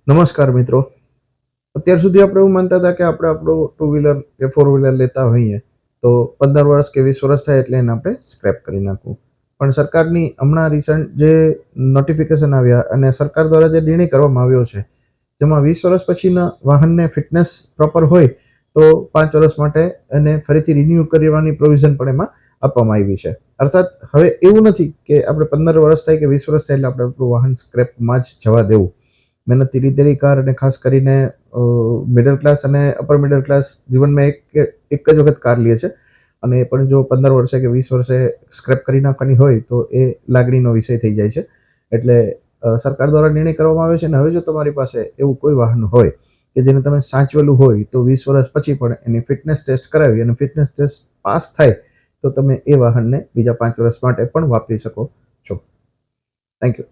નમસ્કાર મિત્રો. અત્યાર સુધી આપણે એવું માનતા હતા કે આપણે આપણું ટુ વ્હીલર કે ફોર વ્હીલર લેતા હોઈએ તો 15 વર્ષ કે 20 વર્ષ થાય એટલે એને આપણે સ્ક્રેપ કરી નાખવું. પણ સરકારની હમણાં રિસન્ટ જે નોટિફિકેશન આવ્યા અને સરકાર દ્વારા જે નિર્ણય કરવામાં આવ્યો છે જેમાં 20 વર્ષ પછીના વાહનને ફિટનેસ પ્રોપર હોય તો 5 વર્ષ માટે એને ફરીથી રિન્યૂ કરવાની પ્રોવિઝન પણ એમાં આપવામાં આવી છે. અર્થાત હવે એવું નથી કે આપણે 15 વર્ષ થાય કે 20 વર્ષ થાય એટલે આપણે આપણું વાહન સ્ક્રેપમાં જ જવા દેવું. મહેનતથી લીધેલી કાર અને ખાસ કરીને મિડલ ક્લાસ અને અપર મિડલ ક્લાસ જીવનમાં એક જ વખત કાર લે છે અને એ પણ જો 15 વર્ષે કે 20 વર્ષે સ્ક્રેપ કરી નાખવાની હોય તો એ લાગણીનો વિષય થઈ જાય છે. એટલે સરકાર દ્વારા નિર્ણય કરવામાં આવે છે અને હવે જો તમારી પાસે એવું કોઈ વાહન હોય કે જેને તમે સાચવેલું હોય તો 20 વર્ષ પછી પણ એની ફિટનેસ ટેસ્ટ કરાવી અને ફિટનેસ ટેસ્ટ પાસ થાય તો તમે એ વાહનને બીજા 5 વર્ષ માટે પણ વાપરી શકો છો. Thank you.